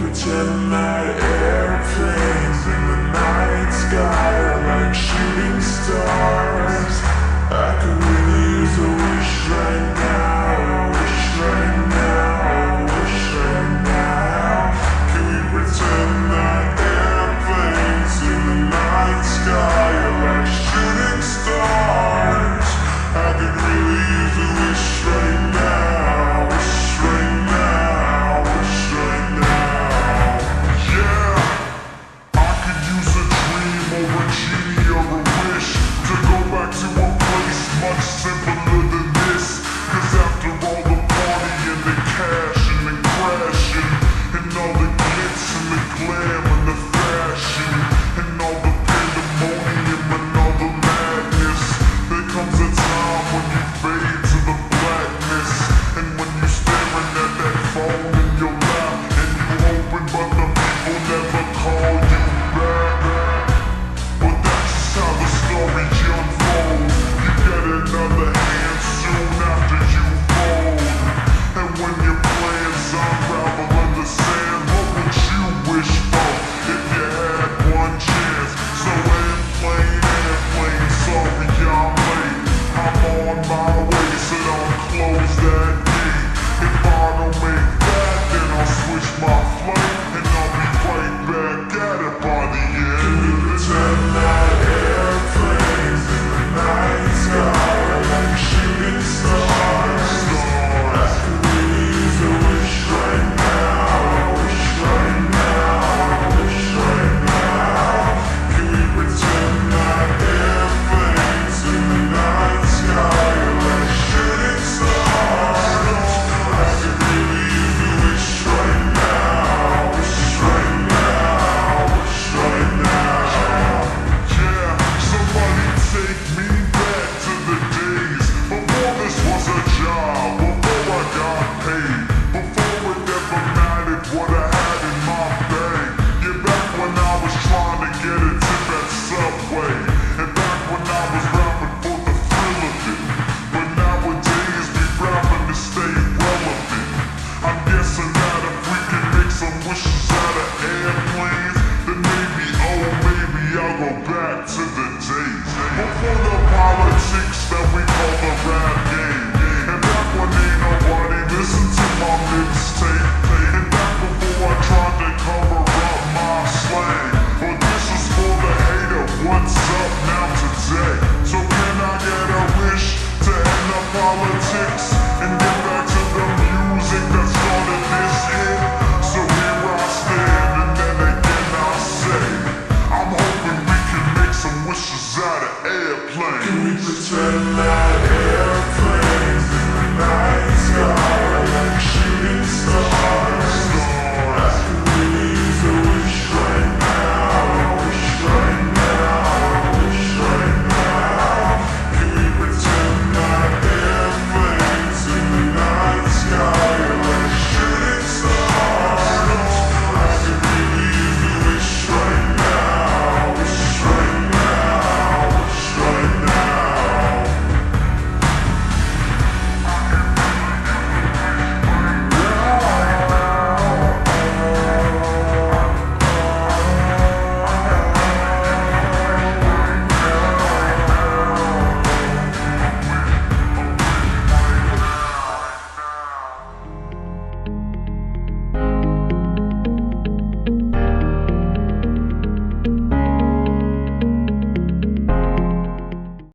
pretend that airplanes in the night sky are like shooting stars? I could really use a wish right now, wish right now, wish right now. Can we pretend that airplanes in the night sky are like shooting stars? I could really use a wish right now, wish right now, wish right now. Yeah, I could use a dream or a genie or a wish to go back to a place much simpler than this. Cause after all the party and the cash and the crashing and all the glitz and the glam and the fashion and all the pandemonium and all the madness, there comes a time when you fade to the blackness. And when you're staring at that phone in your lap and you open but the people never call you back. But that's just how the story unfolds. You get another hand soon after you fold. And when your plans unravel in the sand, what would you wish for if you had one chance? So airplane, sorry I'm late. I'm on my way, so don't close that gate. If I don't make that, then I'll switch my flight and I'll be right back at it by the end. Can we pretend that airplanes in the night sky are like shooting stars? I could really use a wish right now, wish right now, wish right now. Can we pretend that airplanes in the night sky are like shooting stars? I could really use a wish right now, wish right now, wish right now. Yeah, somebody take me back to the days before this was a job, before I got paid, before it ever mattered what I had in my bag. Yeah, back when I was trying to get a tip at Subway, and back when I was rapping for the thrill of it. But nowadays we rapping to stay relevant. I'm guessing that if we can make some wishes out of airplanes, then maybe, oh maybe I'll go back to the days before the politics that we call the rap game. And back when ain't nobody listened to my mixtape. And back before I tried to cover up my slang. But this is for the hater, what's up now today? So can I get a wish to end the politics and get back to the music that started this hit? So here I stand and then again I say, I'm hoping we can make some wishes out of airplanes. Can we pretend that